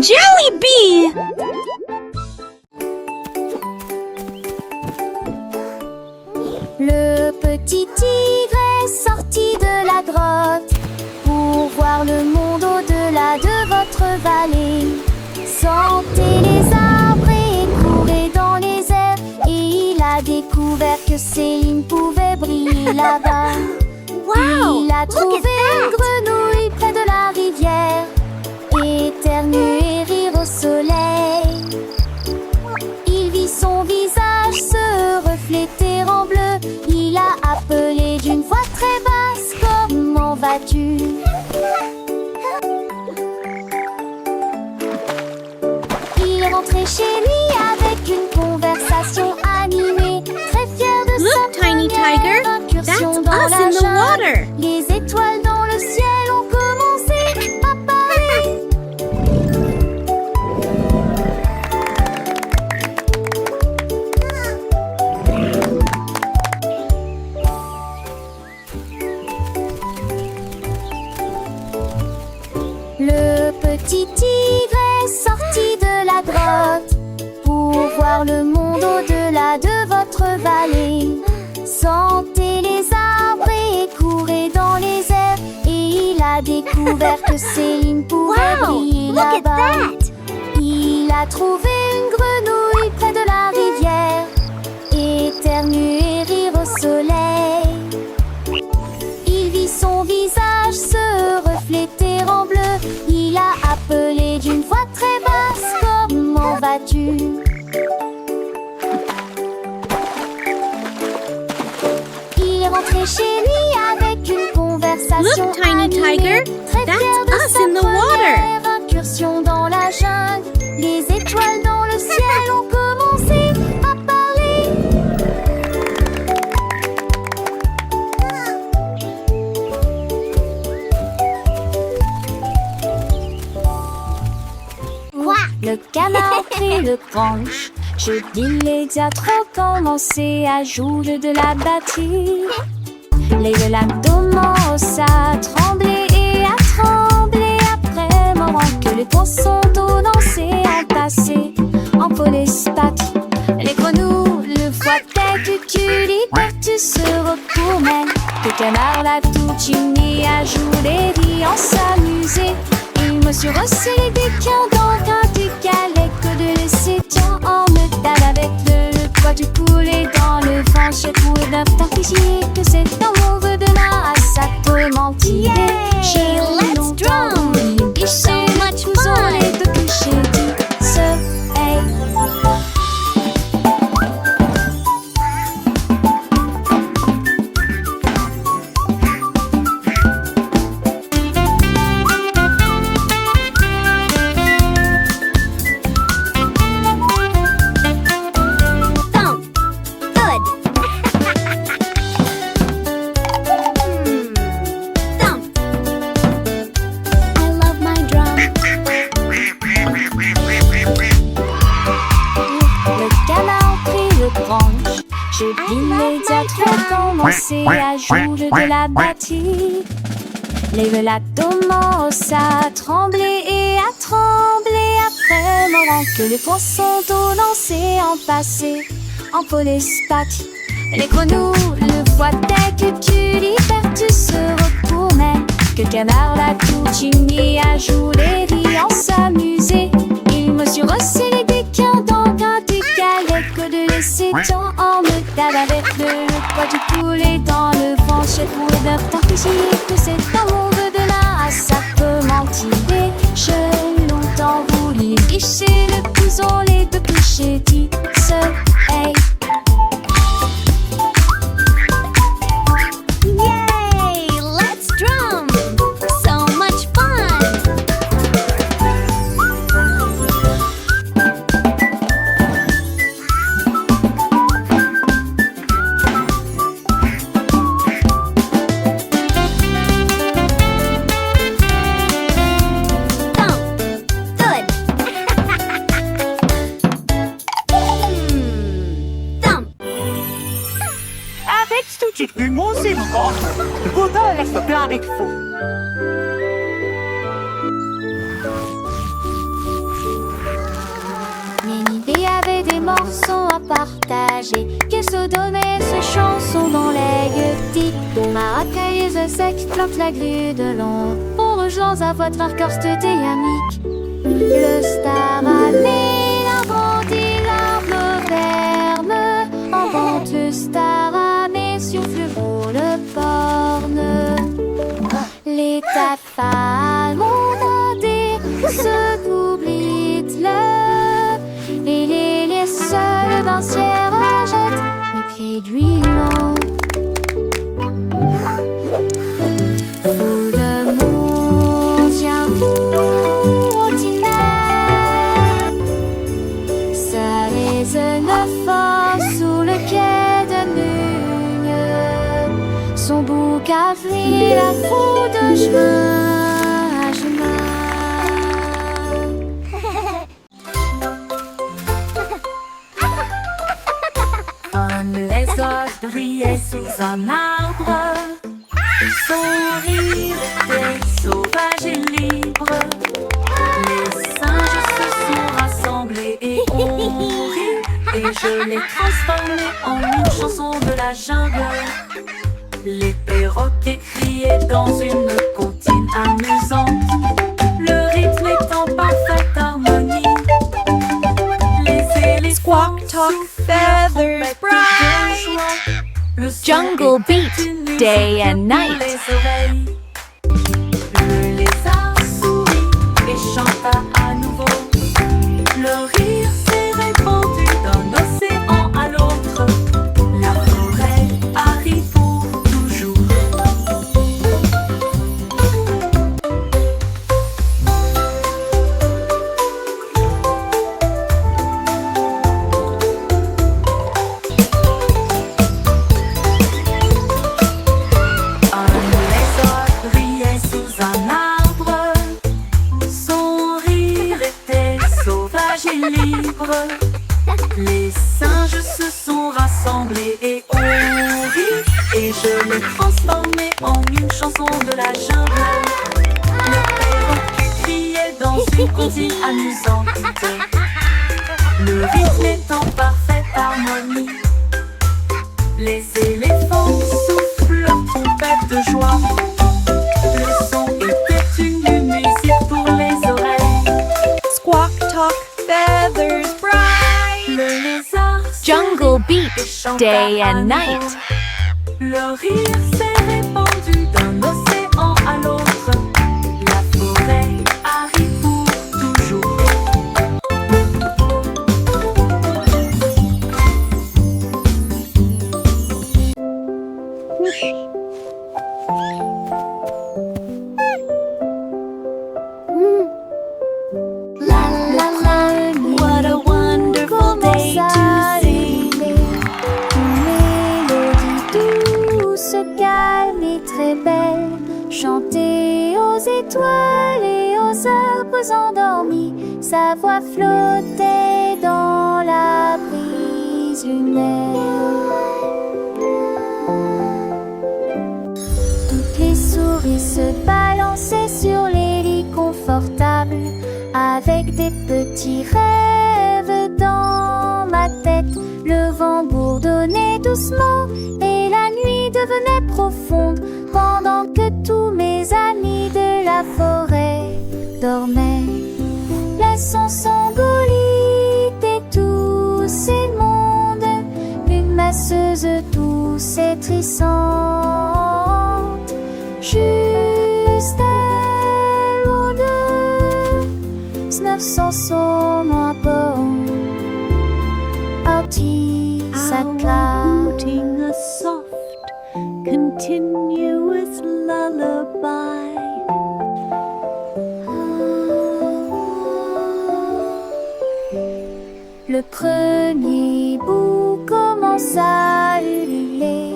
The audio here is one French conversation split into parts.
Jollibee! Le petit tigre est sorti de la grotte pour voir le monde au-delà de votre vallée. Sentez les arbres et courez dans les airs. Et il a découvert que Céline pouvait briller là-bas. Wow! Il a trouvé une grenouille près de la rivière, éternuer et rire au soleil. Il vit son visage se refléter en bleu. Il a appelé d'une voix très basse: comment vas-tu? Il est rentré chez lui avec une conversation animée, très fier de Look, sa Tiny Tiger, première incursion that's dans us la in the jungle. water. Les étoiles dans le ciel ont commencé à parler. Le petit tigre est sorti de la grotte pour voir le monde au-delà de votre vallée. Sentez les arbres et courez dans les airs. Et il a découvert que Céline pouvait briller là-bas. Il a trouvé une grenouille près de la rivière, éternuer et rire au soleil. Il vit son visage se refléter en bleu. Il a appelé d'une voix très basse: comment vas-tu? Il est rentré chez lui avec une conversation Look, Tiny animée, Tiger, très that's fier de us sa in the water. première incursion dans la jungle. Les étoiles dans le ciel ont commencé à parler. Le canard prit le branche. Je dis les diatres commencé à jouer de la batterie. Les lacs commencent à trembler et à trembler après moment que les poissons d'eau dansaient en passé, en polyspath. Les grenouilles le voient que tu se retournent. Le canard l'a tout uni à jouer et en s'amuser. Il me suis resserré des quins dans un décalé que de laisser tiens en métal avec le poids du poulet dans le vent. J'ai trouvé d'un fichier que c'est amour de là à sa tourmentille. Yay! Let's drum! So much fun! Les deux que j'ai dit soleil. Thump! Good! Thump! I love my drum. Le canard prit le branche. Je dis les diatres commencé à jouer de la batterie. Les lacs commencent à trembler et à trembler après moment que les poissons d'eau dansaient en passé, en polyspath. Les grenouilles le voient que tu libères, tu se retournais. Que le canard l'a tout uni à jouer et en s'amuser. Il me suis resserré des quins dans un décalé que de laisser tant en métal avec le poids du poulet dans le vent. J'ai trouvé d'un fichier que c'est amour de là à sa mentir. J'ai longtemps voulu licher le couson, les deux clichés dit soleil. Yay! Let's drum! So much fun! Thump! Good! Thump! Avec tutti il musico, budale planet fu. Maracaiz sec plante la grue de long. Pour rejoindre à votre marqueur amique. Le star a né l'inventi l'arbre ferme. En vente le star a né souffle pour le porne. Les tafales m'ont demandé ce qu'oublie le. Et les seuls bancières achètent les pieds d'huilant. Fou de monde, tiens vous ordinaire. Ça résonne fort sous le quai de Nugne. Son bouc a pris la foule de chemin à chemin. Un lézard brillait sous un arbre. Son rire était sauvage et libre. Les singes se sont rassemblés et ont ri. Et je l'ai transformé en une chanson de la jungle. Les perroquets criaient dans une comptine amusante. Le rythme est en parfaite harmonie. Les éléphants Squawk, talk, feathers, bright. Le son Jungle était beat, une musique day and pour night. les oreilles. Le lézard sourit et chanta à nouveau. Le rire s'est répandu d'un océan à l'autre. La forêt arrive pour toujours. Un lézard brillait sous un arbre. Son rire était sauvage et libre. Les singes se sont rassemblés et ont ri. Et je l'ai transformé en une chanson de la jungle. Le perroquet criait dans une comptine amusante. Le rythme est en parfaite harmonie. Les éléphants soufflent trompette de joie. Le son était une musique pour les oreilles. Squawk, talk, feathers, bright. Le lézard Jungle beat, et chanta day à and nouveau. night. Le rire s'est répandu d'un océan à l'autre. La forêt arrive pour toujours. La la la, What a wonderful day to see. une mélodie douce, calme et très belle, chantée aux étoiles et aux arbres endormis. Sa voix flottait dans la brise lunaire. Toutes les souris se balançaient sur les lits confortables, avec des petits rêves dans ma tête. Le vent bourdonnait doucement et la nuit devenait profonde, pendant que tous mes amis de la forêt dormaient. Laissons Sangolite et tous ces mondes, une masseuse douce et trissante, juste elle ou deux, 900 sont à bord. Outing a soft, continuous lullaby. Le premier bout commence à ululer,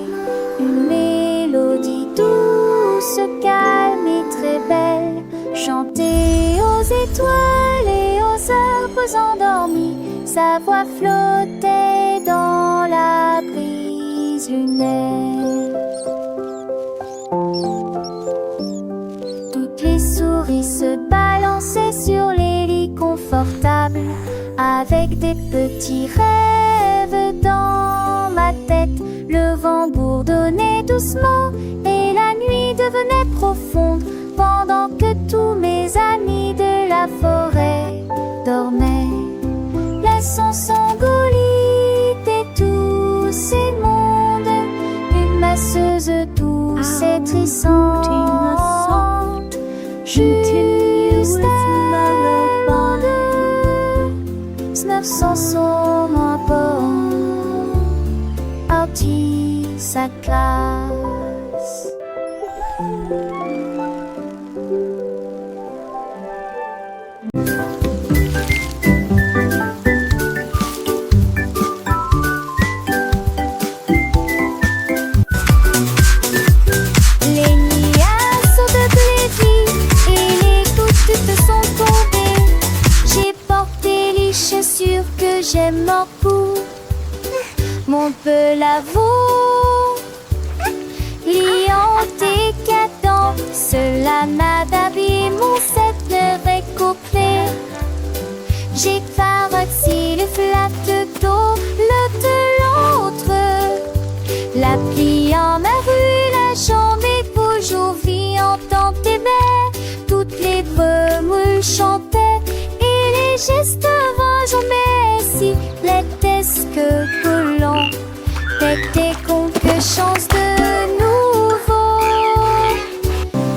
une mélodie douce, calme et très belle, chantée aux étoiles et aux arbres endormis. Sa voix flottait dans la brise lunaire. Toutes les souris se balançaient sur les lits confortables, avec des petits rêves dans ma tête. Le vent bourdonnait doucement et la nuit devenait profonde pendant que tous mes amis de la forêt dormaient. Laissons s'engolir et tous ces mondes, une masseuse douce et trissante, juste avant de 900 sont moins bon, parti sa classe. Les liasses de blé et les gouttes sont tombées. J'ai porté les chaussures que j'aime en pour mon peu lavo, liant et cadent. Cela m'a d'habiller mon set récoupé. J'ai farci le flat d'eau, le de l'autre, la pliant ma rue, la jambe et toujours viande dans tes baies. Toutes les brumes chantaient et les gestes vagues, mais si l'étesque collant t'étais quelque chance de nouveau.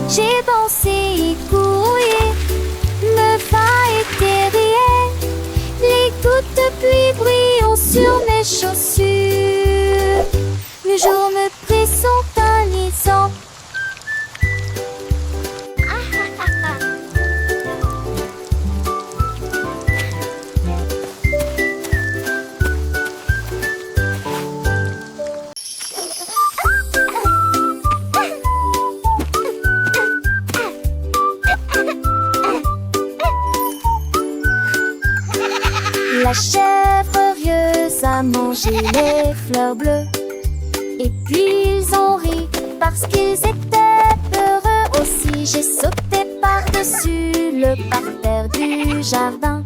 J'ai pensé y courir, me va et derrière, les gouttes de pluie brillant sur mes chaussures. Le jour me prit son talisman. La chèvre rieuse a mangé les fleurs bleues. Et puis ils ont ri parce qu'ils étaient heureux aussi. J'ai sauté par-dessus le parterre du jardin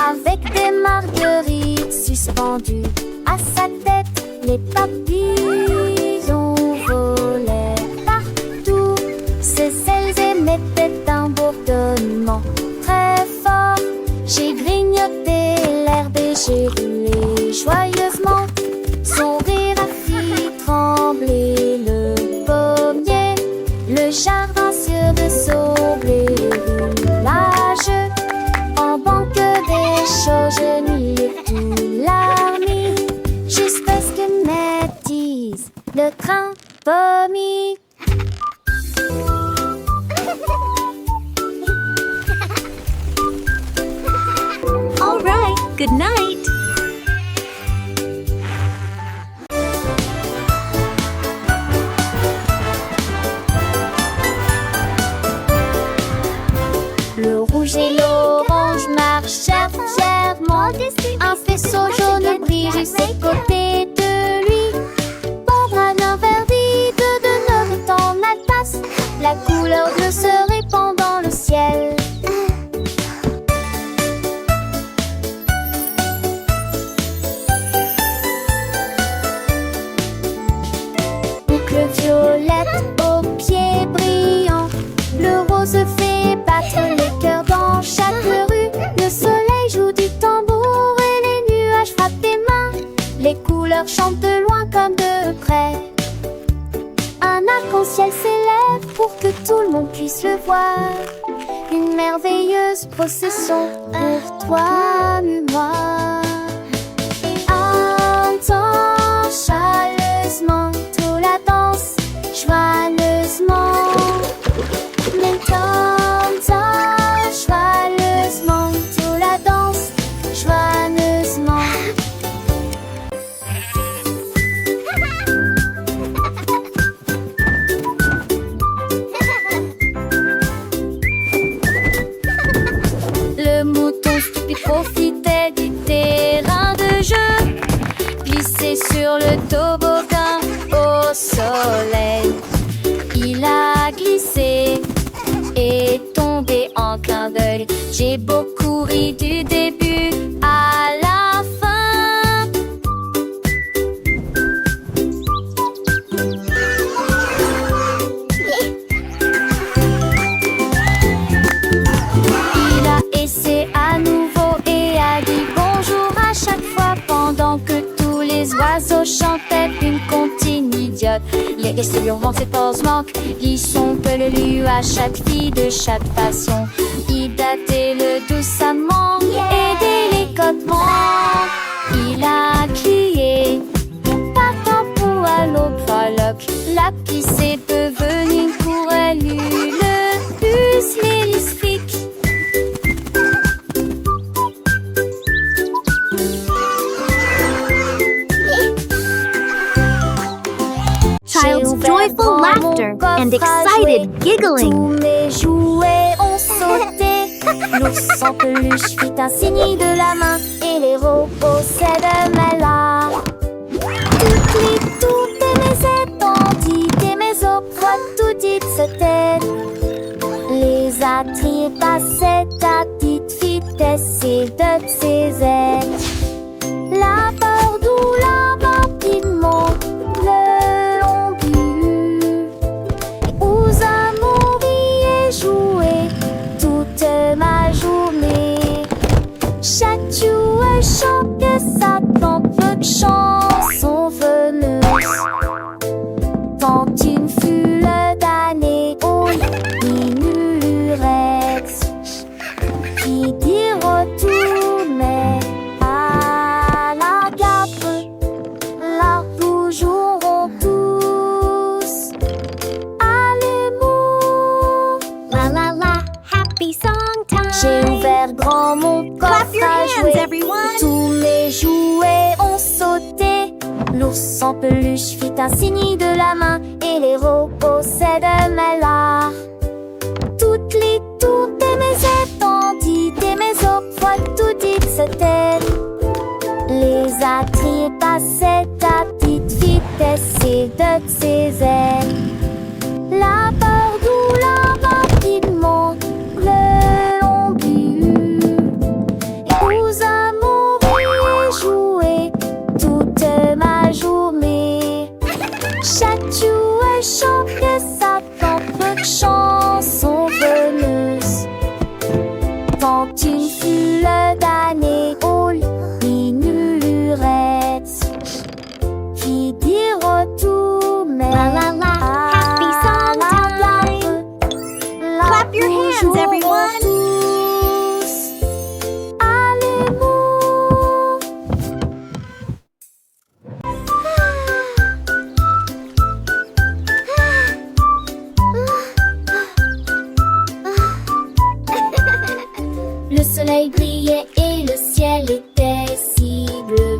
avec des marguerites suspendues à sa tête. Les papillons volaient partout. Ses ailes émettaient un bourdonnement très fort. J'ai grignoté l'herbe et j'ai roulé joyeusement. Son rire a fait trembler le pommier, le jardin sur de saublé roulage. En banque des choses, je n'y ai tout l'armée, jusqu'à ce que m'attise le train pommier. All right, good night. Le rouge et l'orange marchèrent fièrement. Un faisceau jaune brille juste à côté de lui. Pendra d'un verdi de notre temps la tasse. La couleur bleue se répand dans le ciel. Boucle violette aux pieds brillants. Le rose fait battre les cœurs dans chaque rue. Le soleil joue du tambour et les nuages frappent des mains. Les couleurs chantent de loin comme de près. Un arc-en-ciel s'élève pour que tout le monde puisse le voir. Une merveilleuse procession pour toi et moi. Entends chaleureusement toute la danse, joyeusement. Joyeusement, toute la danse, joyeusement. Le mouton stupide profitait du terrain de jeu, glissé sur le toboggan au soleil. Il a glissé et tombé en clin d'œil. J'ai beaucoup ri du début à la fin. Et survent cette force manque, ils sont peu le lieu à chaque fille de chaque façon. Il datait le doucement et délicatement. Il a crié, partant pour à l'autre frolic. La pisse est devenue pour elle le plus lyristique. Child's joyful laughter and excited giggling. Tous mes jouets ont sauté. L'ours en peluche fit un signe de la main et les robots s'aident-là. Toutes mes étendues et mes opres, tout dit se tête. Les attraits passaient à petite vitesse et de ses ailes. La peur doula rapidement le long but. Aux amours et jouer toute ma journée. Chaque jouet chante sa peu de chansons veneuses. Tant une foule d'années au minurettes qui dit retourner à la gape. Là nous jouerons tous à l'amour. La la la, happy song time. J'ai ouvert grand mon coffre Clap your à hands, jouer. everyone. Tous mes jouets ont sauté. L'ours en peluche fit un signe de la main et les robots s'aident-là. Toutes les tours et mes étendues et mes opres, tout dit se tête. Les attraits passaient à petite vitesse et de ses ailes. La peur doula rapidement le long but. Et aux amours et jouer toute ma journée. Chaque jouet chante sa propre chanson veneuses. Tant une foule d'années aux minurettes qui dit retourner La la la, happy song time. Clap your hands, everyone. Tous à l'amour. Le soleil brillait et le ciel était si bleu.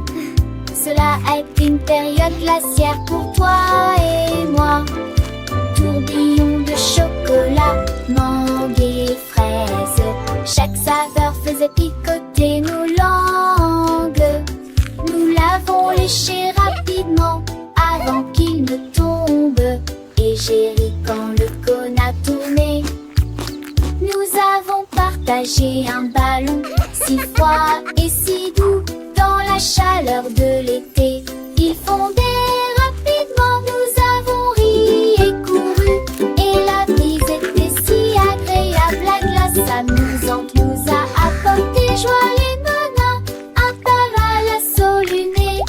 Cela a été une période glaciaire pour toi et moi. Tourbillon de chocolat, mangue et fraises. Chaque saveur faisait picoter nos langues. Nous l'avons léché rapidement avant qu'il ne tombe. Et j'ai ri quand le cône a tourné. Nous avons partagé un ballon si froid et si doux dans la chaleur de l'été. Il fondait rapidement, nous avons ri et couru. Et la brise était si agréable, la glace amusante nous a apporté joie les menins. Un parasol luné,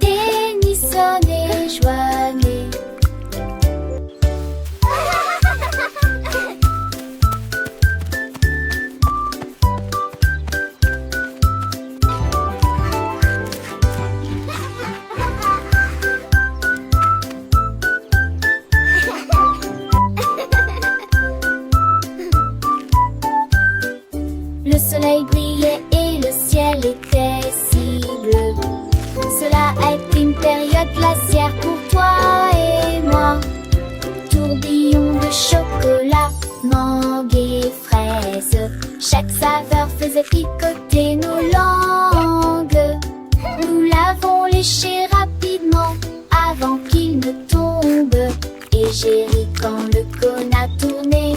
Tennyson et Joannet. Le soleil brillait et le ciel était si bleu. Cela a été une période glaciaire pour toi et moi. Tourbillon de chocolat, mangue et fraises. Chaque saveur faisait picoter nos langues. Nous l'avons léché rapidement avant qu'il ne tombe. Et j'ai ri quand le cône a tourné.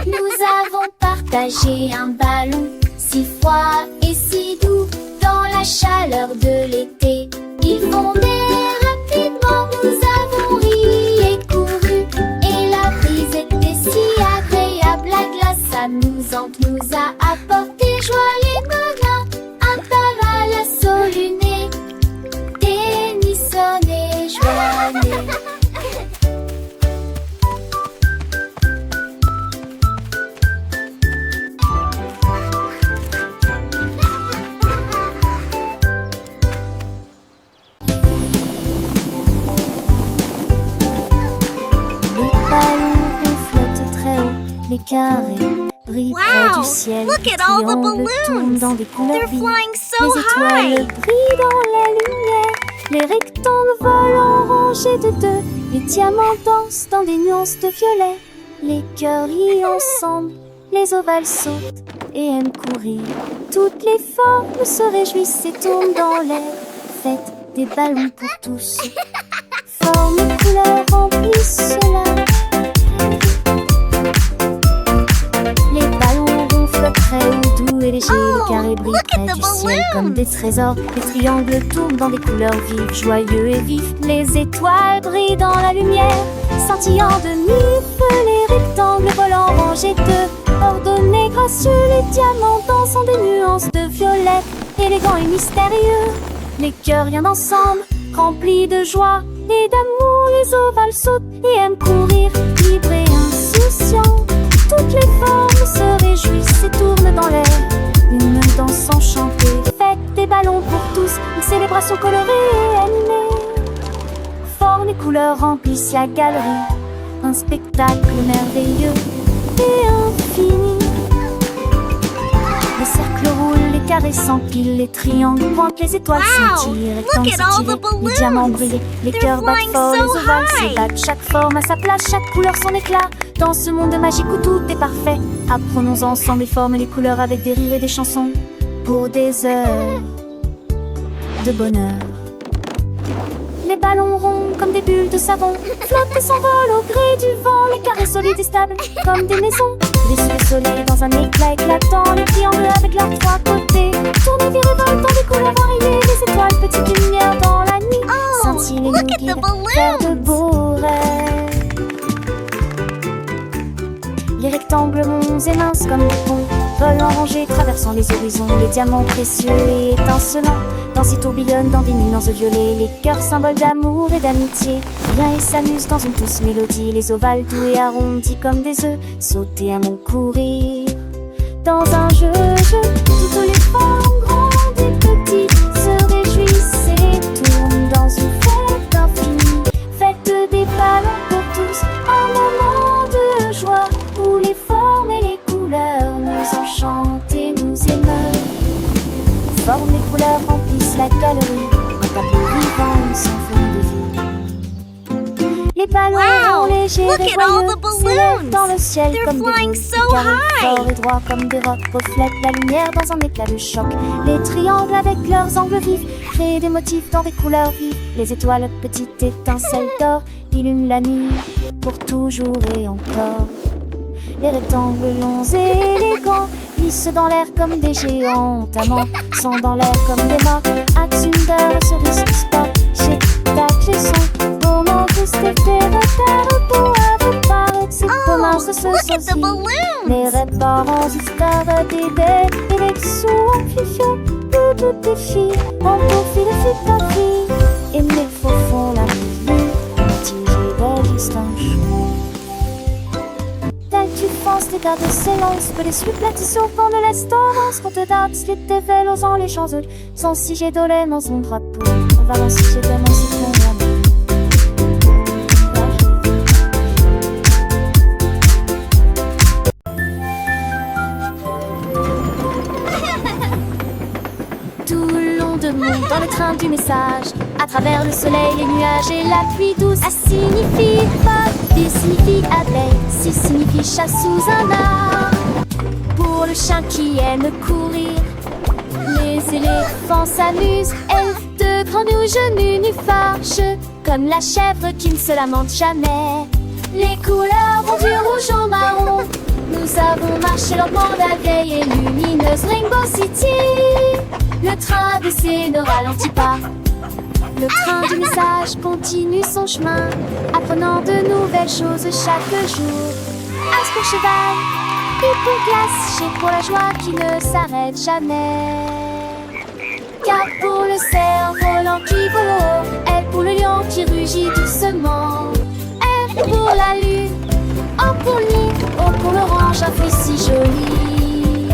Nous avons partagé un ballon si froid et si doux dans la chaleur de l'été. Il fondait rapidement, nous avons ri et couru. Et la brise était si agréable, la glace amusante nous a apporté joie les menins. Un parasol luné, Tennyson et Joannet. carré brille près du ciel. Look Les at all the triangles tournent balloons. dans des couleurs They're vives. flying so Les étoiles high. brillent dans la lumière. Les rectangles volent en rangées de deux. Les diamants dansent dans des nuances de violet. Les cœurs rient ensemble. Les ovales sautent et aiment courir. Toutes les formes se réjouissent et tournent dans l'air. Faites des ballons pour tous. Formes et couleurs remplissent cela. Les ballons ronflent très haut, doux et légers. Les carrés brillent look at près the du ciel balloons. comme des trésors. Les triangles tournent dans des couleurs vives, joyeux et vifs. Les étoiles brillent dans la lumière, scintillant de mille feux. Les rectangles volent en rangées de ordonnés, gracieux. Les diamants dansent en des nuances de violet, élégants et mystérieux. Les cœurs viennent ensemble, remplis de joie et d'amour. Les ovales sautent et aiment courir, libres et insouciants. Toutes les formes se réjouissent et tournent dans l'air. Une danse enchantée, faites des ballons pour tous. Une célébration colorée et animée. Formes et couleurs remplissent la galerie. Un spectacle merveilleux et infini. Les cercles roulent, les carrés s'empilent, les triangles pointent, les étoiles Wow, scintillent, les look rectangles at all the s'étirent, balloons. les diamants brillent, les They're cœurs battent flying fort, so les ovales high. s'ébattent, chaque forme à sa place, chaque couleur son éclat. Dans ce monde magique où tout est parfait, apprenons ensemble les formes et les couleurs avec des rires et des chansons pour des heures de bonheur. Les ballons ronds comme des bulles de savon flottent et s'envolent au gré du vent. Les carrés solides et stables comme des maisons. Les sous le soleil dans un éclat éclatant. Les triangles avec leurs trois côtés tournent et virevoltent dans des couleurs variées. Les étoiles, petites lumières dans la nuit, Oh, scintillent et nous look at the guident vers de balloons. beaux rêves. Les rectangles ronds et minces comme des ponts volent en rangées, traversant les horizons. Les diamants précieux et étincelants dansent et tourbillonnent dans des nuances de violet. Les cœurs symboles d'amour et d'amitié viennent et s'amusent dans une douce mélodie. Les ovales doux et arrondis comme des œufs sautent et aiment courir dans un jeu. Toutes les formes grandes et petites se réjouissent et tournent dans une fête infinie. Faites des ballons pour tous, un moment de joie où les formes et les couleurs nous enchantent et nous émeuvent. Formes et couleurs remplissent la galerie, un tableau vivant sans fond de vie. Les ballons Wow, légers look et at all joyeux the s'élèvent balloons. dans le ciel They're comme des flying boules. so Les carrés high. forts et droits comme des rocs reflètent la lumière dans un éclat de choc. Les triangles avec leurs angles vifs créent des motifs dans des couleurs vives. Les étoiles, petites étincelles d'or, illuminent la nuit pour toujours et encore. Les rectangles longs et élégants glissent dans l'air comme des géants. Amants sont dans l'air comme des mâts. Atsunder, cerise, sport, chez tac, chez son. Moment de stepper, repère, pour avoir c'est comment ça se Look at the saucisse. balloons. Les réparants, histoires des bêtes, et les sous en fifio, toutes les filles, en profil de fille. Et mes faux font la vie, tigé de distance. Tu penses des gars de silence, que les suppletitions font de l'estorance. Quand te date, slip tes vélos en les champs sans si j'ai dolé dans son drapeau. On va lancer chez tellement c'est ton amour. Tout le long de monde dans le train du message, à travers le soleil, les nuages et la pluie douce. A signifie pas, B signifie abeille, C signifie chat sous un arbre. Pour le chien qui aime courir, les éléphants s'amusent. Elfes de grands genoux nus fâcheux, comme la chèvre qui ne se lamente jamais. Les couleurs vont du rouge au marron. Nous avons marché lentement la vieille et lumineuse Rainbow City. Le train d'essai ne ralentit pas. Le train du message continue son chemin, apprenant de nouvelles choses chaque jour. As pour cheval, P pour glace, G pour la joie qui ne s'arrête jamais. K pour le cerf volant qui vole haut, L pour le lion qui rugit doucement. F pour la lune, O pour le nid, O pour l'orange, un fruit si joli.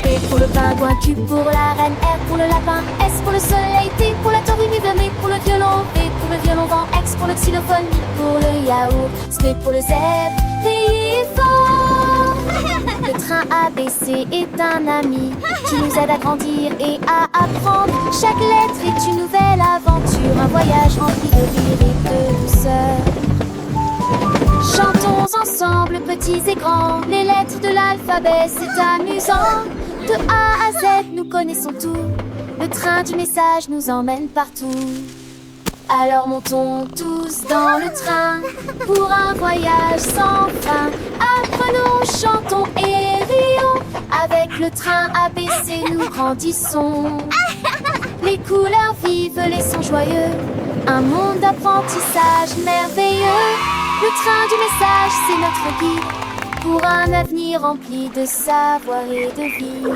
P pour le pingouin, Q pour la reine, R pour le lapin, S pour le soleil, T pour la tortue, M pour le violon, V pour le violon vent, X pour le xylophone, I pour le yaourt, S pour le zèbre, T fort. Le train ABC est un ami qui nous aide à grandir et à apprendre. Chaque lettre est une nouvelle aventure, un voyage rempli de rire et de douceur. Chantons ensemble, petits et grands, les lettres de l'alphabet, c'est amusant. De A à Z, nous connaissons tout. Le train du message nous emmène partout. Alors montons tous dans le train pour un voyage sans fin. Apprenons, chantons et rions. Avec le train ABC, nous grandissons. Les couleurs vives, les sons joyeux. Un monde d'apprentissage merveilleux. Le train du message, c'est notre guide pour un avenir rempli de savoir et de vie.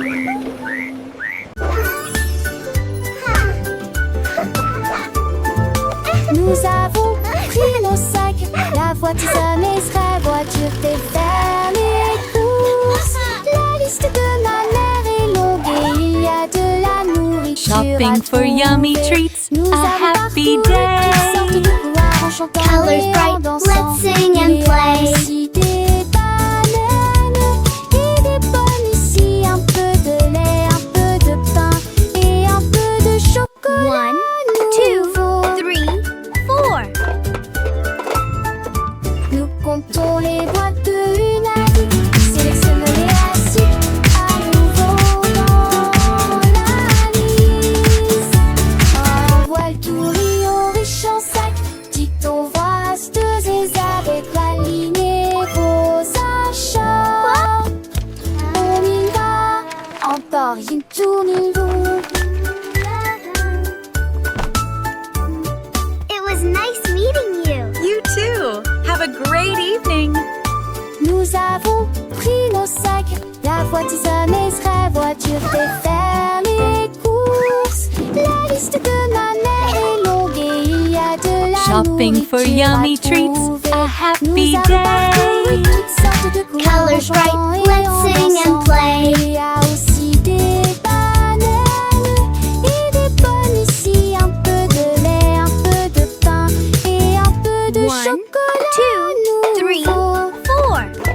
Nous avons pris nos sacs, la voiture mes rêves, voiture des fermes et courses. La liste de ma mère est longue et il y a de la nourriture Shopping à for trouver. yummy treats, Nous a avons happy parcouru day. toutes sortes de couloirs en chantant Colors et en bright, dansant. let's sing and Il y a play. ici des bananes et des pommes, ici un peu de lait, un peu de pain et un peu de chocolat. 1, 2, 3, 4. Nous comptons les boîtes de une à dix. Sélectionnons les assiettes à nouveau dans la liste. Un voile tout riant, riche en sac. Dicton vasteuse avec la ligne et vos achats. On y va, encore une tournée. It was nice meeting you. You too. Have a great evening. Nous avons pris nos sacs, la voiture mes rêves, voiture des fermes et courses. La liste de ma mère est longue et il y a de la Shopping for nourriture yummy à treats, trouver. a happy Nous avons parcouru day. toutes sortes de couleurs Colors en chantant bright, et let's en sing and dansant. play. Il y a aussi des bananes et des pommes, ici un peu de lait, un peu de pain et un peu de 1, chocolat. 2, 3, nouveau. 4.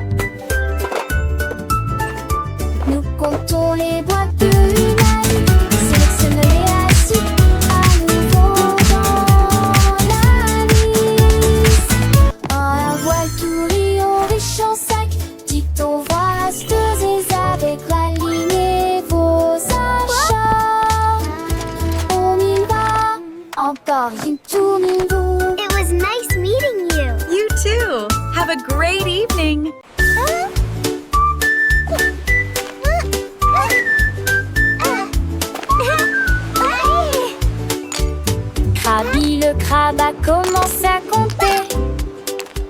Nous comptons les boîtes de une à dix. Sélectionnons les assiettes à nouveau dans la liste. Un voile tout riant, riche en sac. Dicton vasteuse avec la ligne et vos achats. On y va, encore une tournée. It was nice meeting you. You too. Have a great evening. Krabi le crabe a commencé à compter.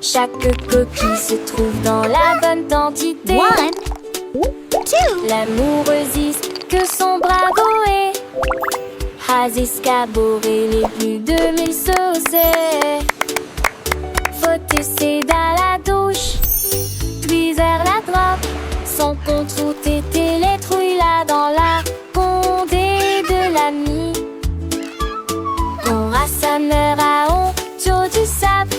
Chaque coquille se trouve dans la bonne quantité. 1, 2. L'amoureuse que son bravo est. Has escaboré les plus de 1000 saucés. Faut essayer dans la douche, puis vers la droite. Son compte route était les trouilles là dans la condé de l'ami. On rassembleur à honte du sable.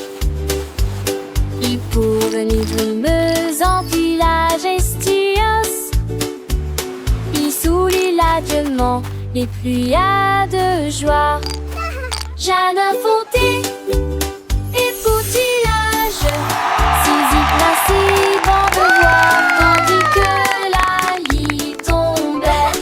Il pour venir brumeuse en village estios. Il sourit l'adieuement les pluies de joie. Jeanne Fonté et poutillage. Saisie principe en devoir tandis que la lit tombait.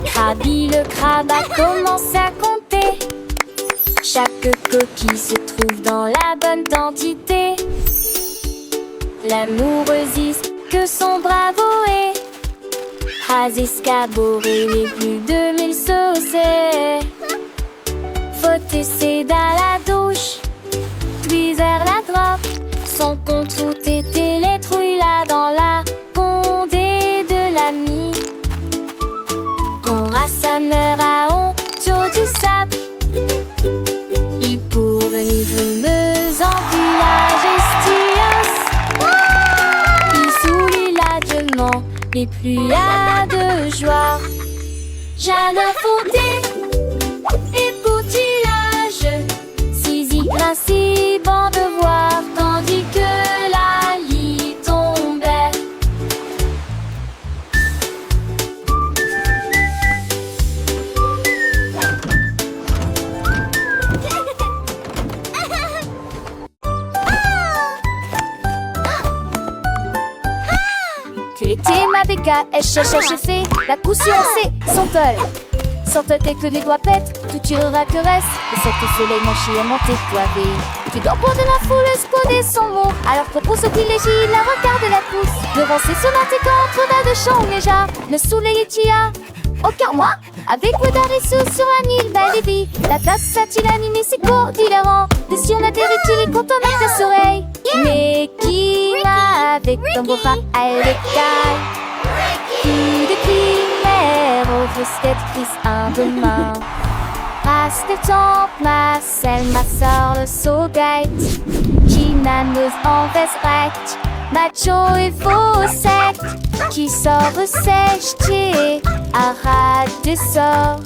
Krabi le crabe a commencé à compter. Chaque coquille se trouve dans la bonne quantité. L'amoureuse que son bravo est. Has escaboré les plus de 1000 saucés. Faut essayer dans la douche, puis vers la droite. Son compte route était les trouilles là dans la condé de l'ami. On rassembleur à honte du sable. Il pour venir me et plus y a de joie. Jardin fondé et poutillage, Zizi grinçait, bon de voir, tandis que la lie tombait. Tu étais ma béca, elle cherche fait la couture c'est son tol. Sans te tête que les doigts pètent, tout tu la caresse. Et cette soleil mon chien monté toivé. Tu dors pour de la foule, exploder son mot. Alors propose au privilégie, la regarde la pousse. Devant ses sonnettes et contre de chant déjà. Le soleil est tia. Aucun moi, avec Wedarisu sur un île belle et vie. La tasse a-t-il animé ses cours différents. Des si on atterrit-il et quand on a tes oreilles. Mais qui va avec ton beau bras à l'écaille. Plus de primaire, ouvre cette crise un demain. Passe le temps, ma selle, ma soeur, le saugate. Qui n'annonce en veste macho et faux sec. Qui sort sèche, qui arrête des sorts.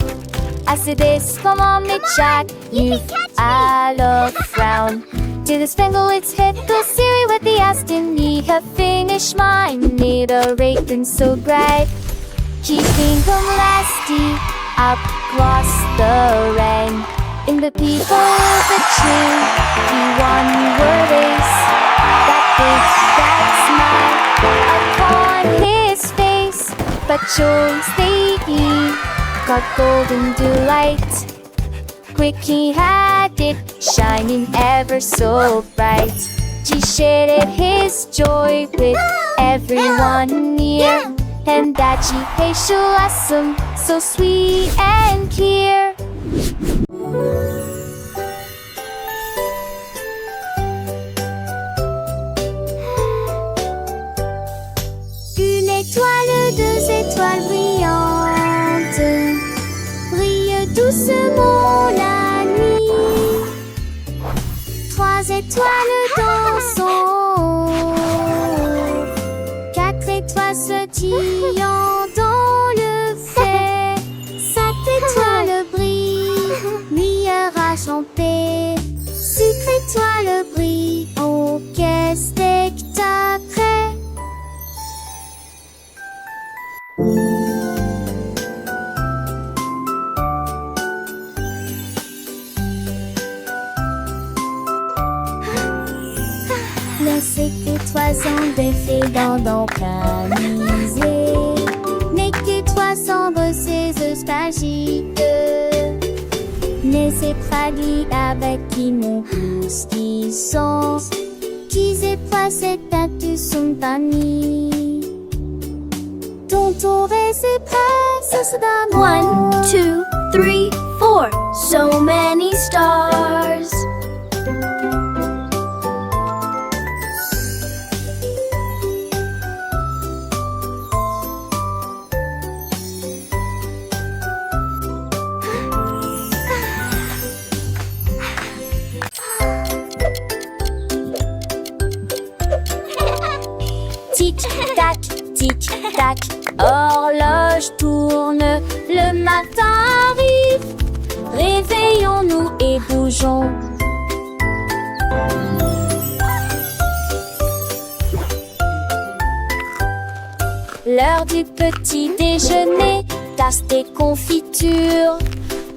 Assez des comme on est Jack, you alors frown. To the spangle its head, go Siri with the Aston. Need her finish mine, need a rake so bright. Keeping them lasty across the rain. In the people of the tree, he won your race. That big, that smile upon his face. But Joy's baby got golden delight. Quick he had it, shining ever so bright. He shared his joy with everyone near. And that she facial awesome, so sweet and clear. Une étoile, deux étoiles brillantes brillent doucement la nuit. Trois étoiles dansant, quatre étoiles sautillant dans le fait. Sept étoiles brillent, lumière enchantée. Six étoiles brillent, oh quel spectacle! Les 7 étoiles sont défaites dans camisé. N'est que 300 bosses nostalgiques. Mais c'est fragile avec qui mon pouce qui sont. Qui c'est pas cette tête son famille. Ton tour et c'est prêt, ça se donne. 1, 2, 3, 4. So many stars. Tic-tac, tic-tac, horloge tourne, le matin arrive. Réveillons-nous et bougeons. L'heure du petit déjeuner, tasse des confitures.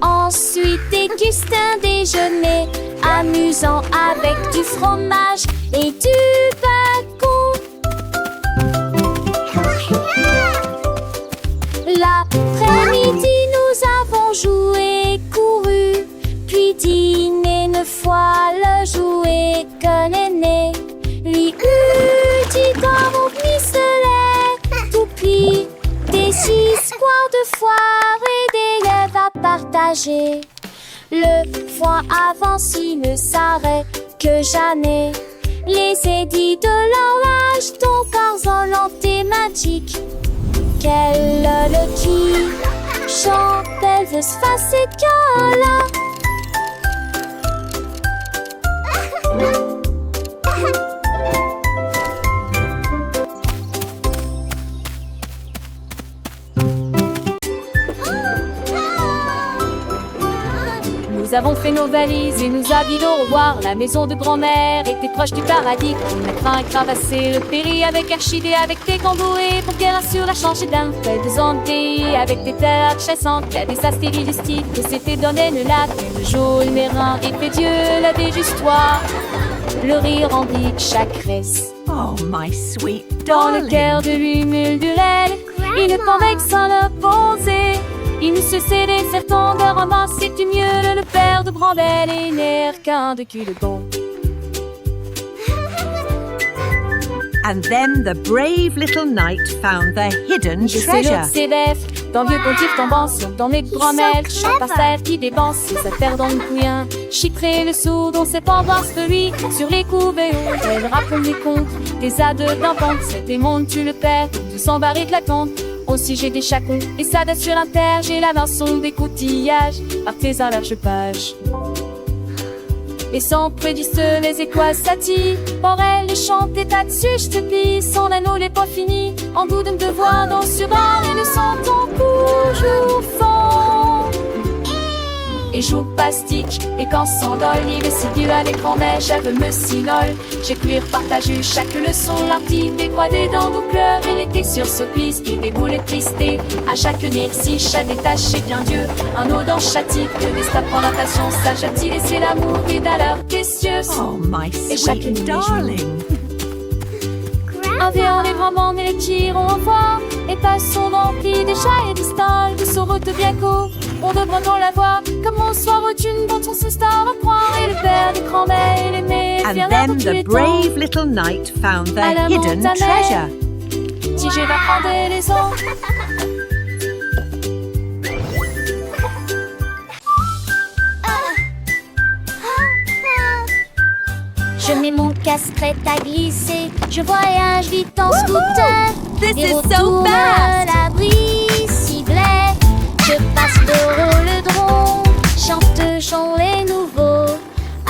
Ensuite déguste un déjeuner amusant avec du fromage et du bacon. L'après-midi, nous avons joué, couru, puis dîné une fois le jouet que l'aîné lui eut dit dans mon pistolet. Tout pis, des histoires de foire et des rêves à partager. Le foin avance, il ne s'arrête que jamais. Les édits de l'orage, ton corps thématique. Quel le qui chante Elvis Fascicola. avons fait nos valises et nous habillons au revoir. La maison de grand-mère était proche du paradis. On a craint et cravassé le péri avec Archidée, avec des camboués pour qu'elle assure la changée d'un fait de zandé, avec des terres chassantes, qu'il y a des astéries du style que s'était donné le lac. Et le jour, le mérin et fait Dieu la déjustoire. Le rire endique chaque reste. Oh, my sweet Dans le darling. cœur de l'humule de l'aile, il ne convainc sans le poser. Il ne se cédait certains de ramasser du mieux le père de Brandel et n'air qu'un de cul de bon. And then the brave little knight found the hidden Je sais treasure. l'autre s'évève, dans le vieux pontif tombant sur dans les grand-mères, chaque passage qui dépense ses affaires dans le couillin. Chiffrer le sou dont c'est pas voir ce lui, sur les couves et autres, elle raconte des contes, des adeux d'enfants, c'est des mondes, tu le perds, 200 barils de la compte. Aussi j'ai des chacons, et ça date sur l'inter, j'ai la vinçon des coutillages, par tes à large page. Et sans prédisent les étoiles satis, pour elle les chantes et dessus je te plie, son anneau n'est pas fini, en goût de me devoir dans ce bar et le senton toujours fond. Et joue pastiche, et quand s'endole, il est si dur à l'écran, mais j'avais me sinole. J'ai pu partager chaque leçon, l'artille des croix des dents, nos pleurs, et l'été sur ce piste, qui déboule et tristé. À chaque si chaque détaché bien Dieu, un eau dans chatique, de destin pour la passion, sage a-t-il laissé l'amour, et d'alors précieuse. Oh, my Et chacune sweet des jours. darling. Un vieux les grands mais les tirons au revoir, et passons remplis des chats et des stalles, de Sorote bien court. On devrait non la voir, comme on soir d'une dont on se star à croire, et le père des grands-mères et l'aimé, And fier là then pour tous the les temps. brave little knight found the À la hidden montagne. treasure. Si je vais prendre les autres. Je mets mon casque prêt à glisser. Je voyage vite en scooter. This Et is so retourne à fast! l'abri ciblé. Je passe le drone. Chante chant les nouveaux.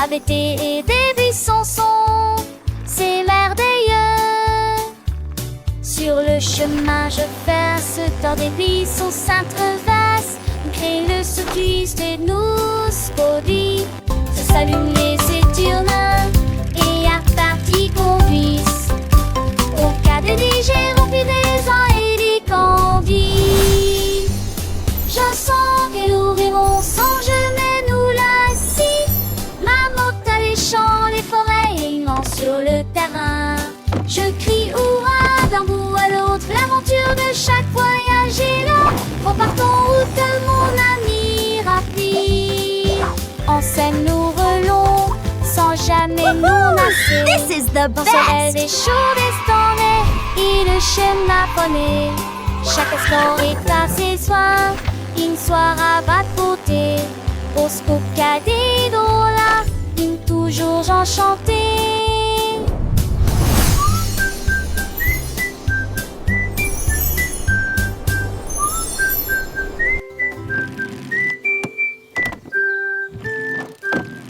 ABT et des buissons sont. C'est merveilleux. Sur le chemin, je verse dans des buissons s'intreversent. Crée le circuit et nous spody. Se s'allument les éturnins et à partie qu'on puisse. Au cas de digérer, rempli des ans et des candis. Je sens qu'elle ouvrit mon sang, je mets nous la scie. Ma motte à les champs, les forêts et immense sur le terrain. Je crie hurrah d'un bout à l'autre, l'aventure de chaque voyage est là. Repartons route mon ami rapide. En scène nous relons, sans jamais nous lasser. This is the Dans ce des best! chauds destins et le schéma poney. Chaque instant est à ses soins, une soirée à battre beauté. Au scoop des dollars, une toujours enchanté.